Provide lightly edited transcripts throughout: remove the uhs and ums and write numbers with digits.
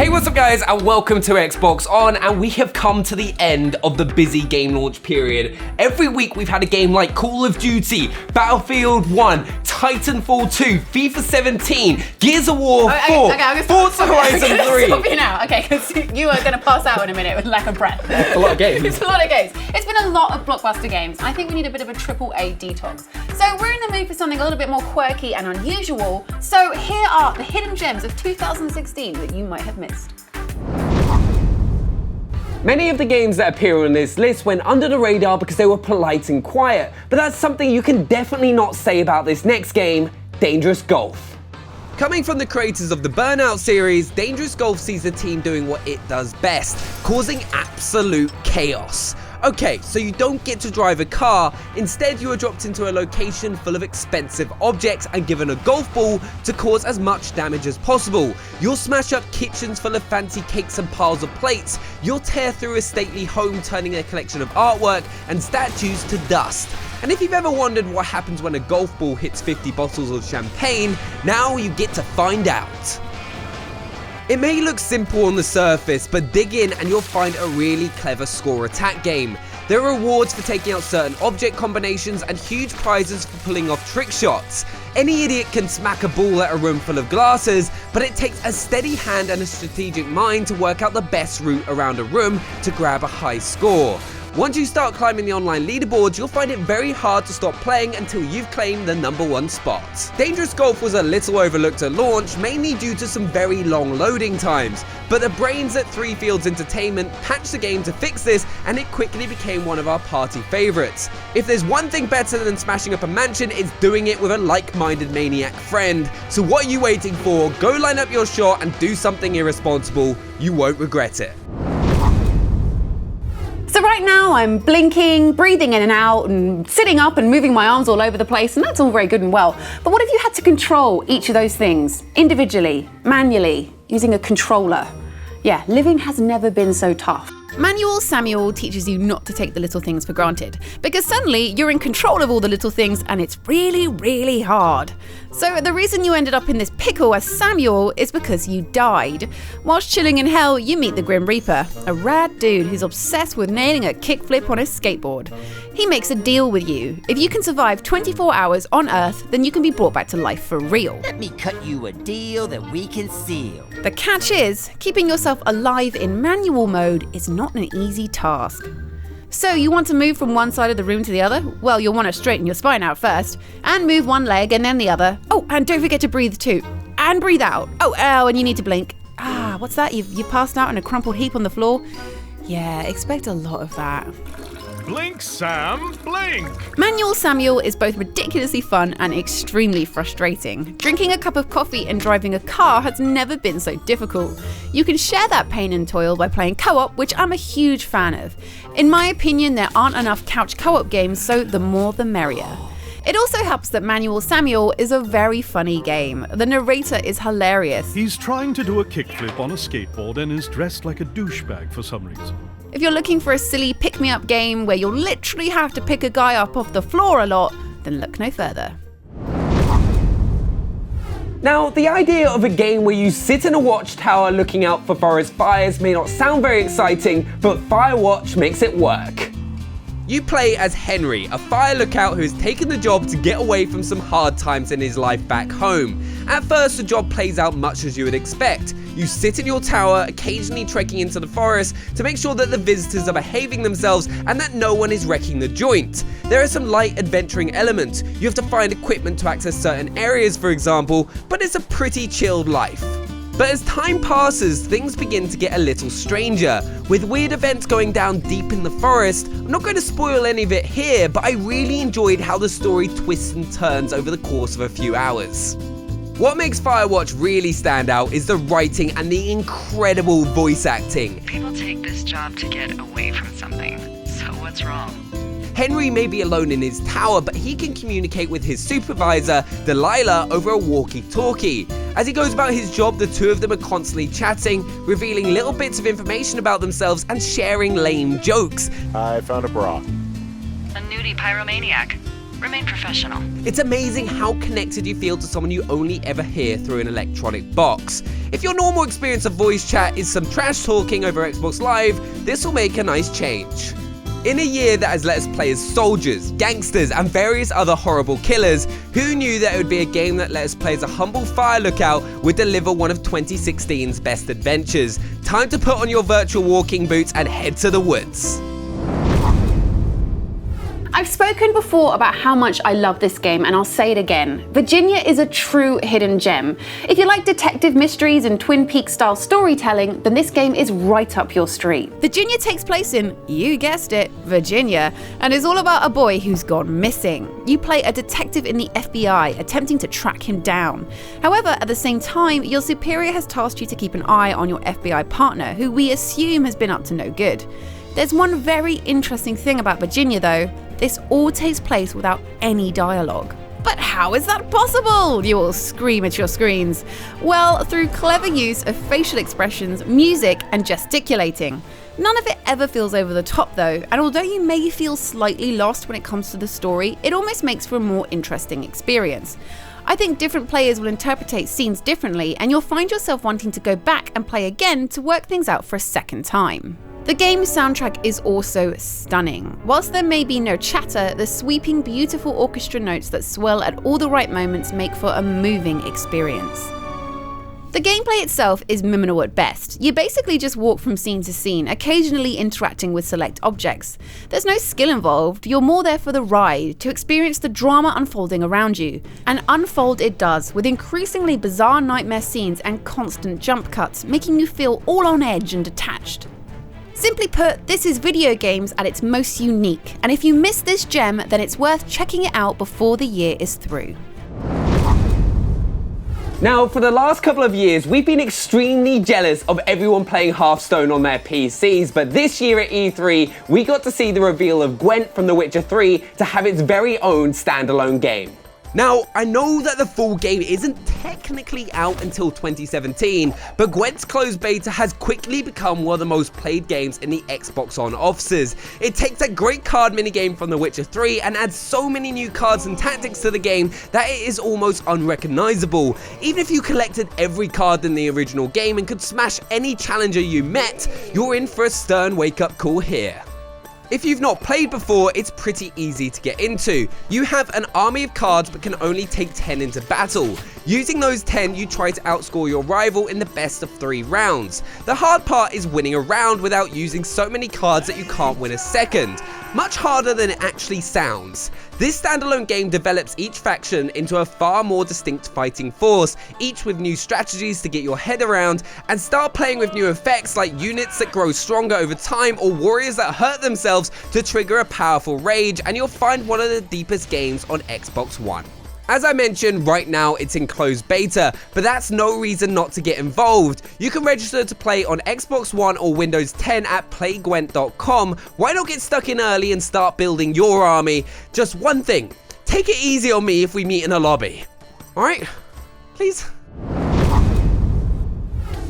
Hey, what's up guys, and welcome to Xbox On, and we have come to the end of the busy game launch period. Every week we've had a game like Call of Duty, Battlefield 1, Titanfall 2, FIFA 17, Gears of War 4, Forza Horizon 3. Stop you now, okay, because you are going to pass out in a minute with lack of breath. A lot of games. It's a lot of games. It's been a lot of blockbuster games. I think we need a bit of a AAA detox. So we're in the mood for something a little bit more quirky and unusual. So here are the hidden gems of 2016 that you might have missed. Many of the games that appear on this list went under the radar because they were polite and quiet, but that's something you can definitely not say about this next game, Dangerous Golf. Coming from the creators of the Burnout series, Dangerous Golf sees the team doing what it does best, causing absolute chaos. Okay, so you don't get to drive a car, instead you are dropped into a location full of expensive objects and given a golf ball to cause as much damage as possible. You'll smash up kitchens full of fancy cakes and piles of plates, you'll tear through a stately home turning a collection of artwork and statues to dust. And if you've ever wondered what happens when a golf ball hits 50 bottles of champagne, now you get to find out. It may look simple on the surface, but dig in and you'll find a really clever score attack game. There are rewards for taking out certain object combinations and huge prizes for pulling off trick shots. Any idiot can smack a ball at a room full of glasses, but it takes a steady hand and a strategic mind to work out the best route around a room to grab a high score. Once you start climbing the online leaderboards, you'll find it very hard to stop playing until you've claimed the #1 spot. Dangerous Golf was a little overlooked at launch, mainly due to some very long loading times, but the brains at 3 Fields Entertainment patched the game to fix this, and it quickly became one of our party favourites. If there's one thing better than smashing up a mansion, it's doing it with a like-minded maniac friend. So what are you waiting for? Go line up your shot and do something irresponsible. You won't regret it. So right now I'm blinking, breathing in and out, and sitting up and moving my arms all over the place, and that's all very good and well. But what if you had to control each of those things individually, manually, using a controller? Yeah, living has never been so tough. Manuel Samuel teaches you not to take the little things for granted, because suddenly you're in control of all the little things and it's really, really hard. So the reason you ended up in this pickle as Samuel is because you died. Whilst chilling in hell, you meet the Grim Reaper, a rad dude who's obsessed with nailing a kickflip on his skateboard. He makes a deal with you. If you can survive 24 hours on Earth, then you can be brought back to life for real. Let me cut you a deal that we can seal. The catch is, keeping yourself alive in manual mode is not an easy task. So you want to move from one side of the room to the other? Well, you'll want to straighten your spine out first, and move one leg and then the other. Oh, and don't forget to breathe too. And breathe out. Oh, and you need to blink. Ah, what's that? You passed out in a crumpled heap on the floor? Yeah, expect a lot of that. Blink, Sam, blink! Manuel Samuel is both ridiculously fun and extremely frustrating. Drinking a cup of coffee and driving a car has never been so difficult. You can share that pain and toil by playing co-op, which I'm a huge fan of. In my opinion, there aren't enough couch co-op games, so the more the merrier. It also helps that Manuel Samuel is a very funny game. The narrator is hilarious. He's trying to do a kickflip on a skateboard and is dressed like a douchebag for some reason. If you're looking for a silly pick-me-up game where you'll literally have to pick a guy up off the floor a lot, then look no further. Now, the idea of a game where you sit in a watchtower looking out for forest fires may not sound very exciting, but Firewatch makes it work. You play as Henry, a fire lookout who has taken the job to get away from some hard times in his life back home. At first, the job plays out much as you would expect. You sit in your tower, occasionally trekking into the forest to make sure that the visitors are behaving themselves and that no one is wrecking the joint. There are some light adventuring elements. You have to find equipment to access certain areas, for example, but it's a pretty chilled life. But as time passes, things begin to get a little stranger, with weird events going down deep in the forest. I'm not going to spoil any of it here, but I really enjoyed how the story twists and turns over the course of a few hours. What makes Firewatch really stand out is the writing and the incredible voice acting. People take this job to get away from something, so what's wrong? Henry may be alone in his tower, but he can communicate with his supervisor, Delilah, over a walkie-talkie. As he goes about his job, the two of them are constantly chatting, revealing little bits of information about themselves and sharing lame jokes. I found a bra. A nudie pyromaniac. Remain professional. It's amazing how connected you feel to someone you only ever hear through an electronic box. If your normal experience of voice chat is some trash talking over Xbox Live, this will make a nice change. In a year that has let us play as soldiers, gangsters, and various other horrible killers, who knew that it would be a game that let us play as a humble fire lookout would deliver one of 2016's best adventures? Time to put on your virtual walking boots and head to the woods. I've spoken before about how much I love this game, and I'll say it again. Virginia is a true hidden gem. If you like detective mysteries and Twin Peaks style storytelling, then this game is right up your street. Virginia takes place in, you guessed it, Virginia, and is all about a boy who's gone missing. You play a detective in the FBI attempting to track him down. However, at the same time, your superior has tasked you to keep an eye on your FBI partner, who we assume has been up to no good. There's one very interesting thing about Virginia though. This all takes place without any dialogue. But how is that possible? You all scream at your screens. Well, through clever use of facial expressions, music, and gesticulating. None of it ever feels over the top though, and although you may feel slightly lost when it comes to the story, it almost makes for a more interesting experience. I think different players will interpret scenes differently, and you'll find yourself wanting to go back and play again to work things out for a second time. The game's soundtrack is also stunning. Whilst there may be no chatter, the sweeping, beautiful orchestra notes that swell at all the right moments make for a moving experience. The gameplay itself is minimal at best. You basically just walk from scene to scene, occasionally interacting with select objects. There's no skill involved, you're more there for the ride, to experience the drama unfolding around you. And unfold it does, with increasingly bizarre nightmare scenes and constant jump cuts, making you feel all on edge and detached. Simply put, this is video games at its most unique, and if you miss this gem, then it's worth checking it out before the year is through. Now, for the last couple of years, we've been extremely jealous of everyone playing Hearthstone on their PCs, but this year at E3, we got to see the reveal of Gwent from The Witcher 3 to have its very own standalone game. Now, I know that the full game isn't technically out until 2017, but Gwent's closed beta has quickly become one of the most played games in the Xbox One offices. It takes a great card minigame from The Witcher 3 and adds so many new cards and tactics to the game that it is almost unrecognizable. Even if you collected every card in the original game and could smash any challenger you met, you're in for a stern wake-up call here. If you've not played before, it's pretty easy to get into. You have an army of cards but can only take 10 into battle. Using those 10, you try to outscore your rival in the best of 3 rounds. The hard part is winning a round without using so many cards that you can't win a second. Much harder than it actually sounds. This standalone game develops each faction into a far more distinct fighting force, each with new strategies to get your head around, and start playing with new effects like units that grow stronger over time or warriors that hurt themselves to trigger a powerful rage, and you'll find one of the deepest games on Xbox One. As I mentioned, right now it's in closed beta, but that's no reason not to get involved. You can register to play on Xbox One or Windows 10 at playgwent.com. Why not get stuck in early and start building your army? Just one thing, take it easy on me if we meet in a lobby. Alright? Please?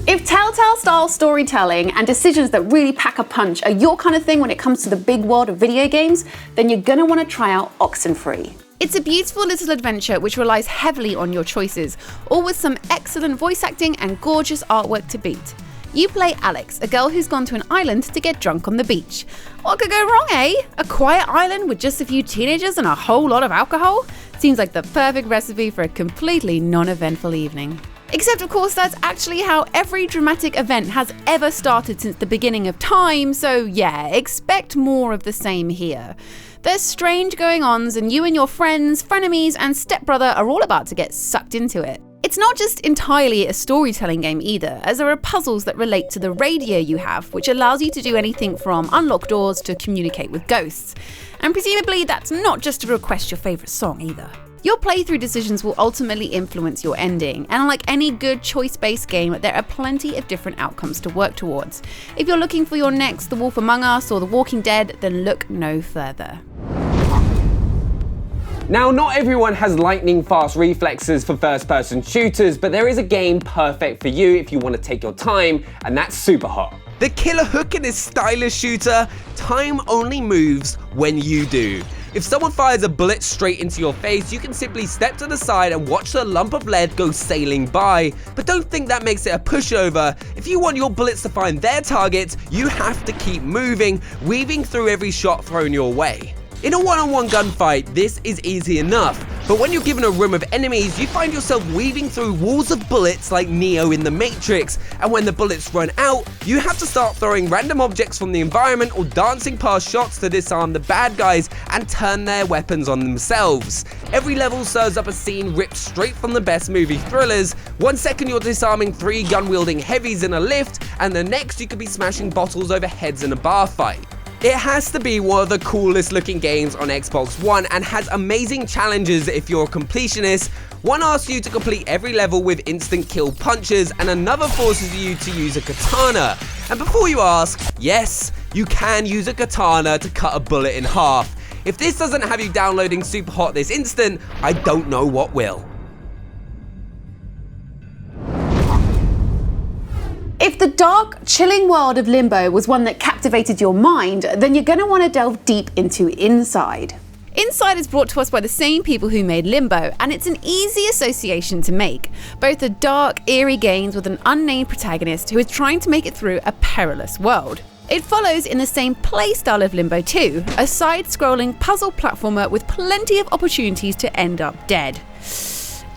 If Telltale-style storytelling and decisions that really pack a punch are your kind of thing when it comes to the big world of video games, then you're gonna want to try out Oxenfree. It's a beautiful little adventure which relies heavily on your choices, all with some excellent voice acting and gorgeous artwork to beat. You play Alex, a girl who's gone to an island to get drunk on the beach. What could go wrong, eh? A quiet island with just a few teenagers and a whole lot of alcohol? Seems like the perfect recipe for a completely non-eventful evening. Except of course that's actually how every dramatic event has ever started since the beginning of time, so yeah, expect more of the same here. There's strange going-ons and you and your friends, frenemies and stepbrother are all about to get sucked into it. It's not just entirely a storytelling game either, as there are puzzles that relate to the radio you have, which allows you to do anything from unlock doors to communicate with ghosts. And presumably that's not just to request your favourite song either. Your playthrough decisions will ultimately influence your ending, and like any good choice-based game, there are plenty of different outcomes to work towards. If you're looking for your next The Wolf Among Us or The Walking Dead, then look no further. Now, not everyone has lightning-fast reflexes for first-person shooters, but there is a game perfect for you if you want to take your time, and that's Superhot. The killer hook in this stylish shooter, time only moves when you do. If someone fires a bullet straight into your face, you can simply step to the side and watch the lump of lead go sailing by. But don't think that makes it a pushover. If you want your bullets to find their targets, you have to keep moving, weaving through every shot thrown your way. In a one-on-one gunfight, this is easy enough, but when you're given a room of enemies, you find yourself weaving through walls of bullets like Neo in The Matrix, and when the bullets run out, you have to start throwing random objects from the environment or dancing past shots to disarm the bad guys and turn their weapons on themselves. Every level serves up a scene ripped straight from the best movie thrillers. 1 second you're disarming 3 gun-wielding heavies in a lift, and the next you could be smashing bottles over heads in a bar fight. It has to be one of the coolest looking games on Xbox One and has amazing challenges if you're a completionist. One asks you to complete every level with instant kill punches and another forces you to use a katana. And before you ask, yes, you can use a katana to cut a bullet in half. If this doesn't have you downloading Superhot this instant, I don't know what will. If the dark, chilling world of Limbo was one that captivated your mind, then you're going to want to delve deep into Inside. Inside is brought to us by the same people who made Limbo, and it's an easy association to make. Both are dark, eerie games with an unnamed protagonist who is trying to make it through a perilous world. It follows in the same playstyle of Limbo 2, a side-scrolling puzzle platformer with plenty of opportunities to end up dead.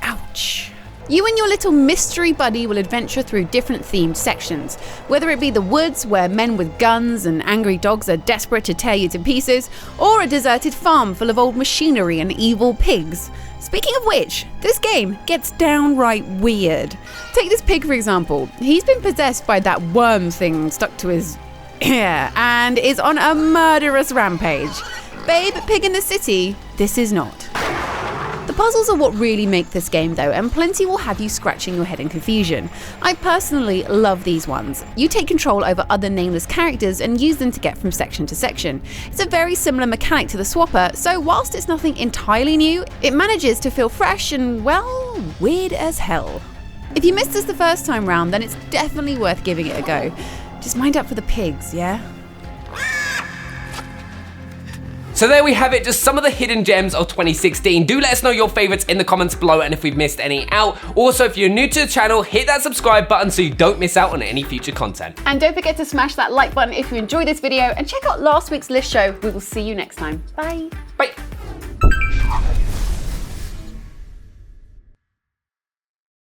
Ouch. You and your little mystery buddy will adventure through different themed sections, whether it be the woods where men with guns and angry dogs are desperate to tear you to pieces, or a deserted farm full of old machinery and evil pigs. Speaking of which, this game gets downright weird. Take this pig for example. He's been possessed by that worm thing stuck to his ear and is on a murderous rampage. Babe, Pig in the City, this is not. The puzzles are what really make this game though, and plenty will have you scratching your head in confusion. I personally love these ones. You take control over other nameless characters and use them to get from section to section. It's a very similar mechanic to the Swapper, so whilst it's nothing entirely new, it manages to feel fresh and, well, weird as hell. If you missed us the first time round, then it's definitely worth giving it a go. Just mind up for the pigs, yeah? So there we have it, just some of the hidden gems of 2016. Do let us know your favorites in the comments below and if we've missed any out. Also, if you're new to the channel, hit that subscribe button so you don't miss out on any future content. And don't forget to smash that like button if you enjoyed this video, and check out last week's list show. We will see you next time. Bye. Bye.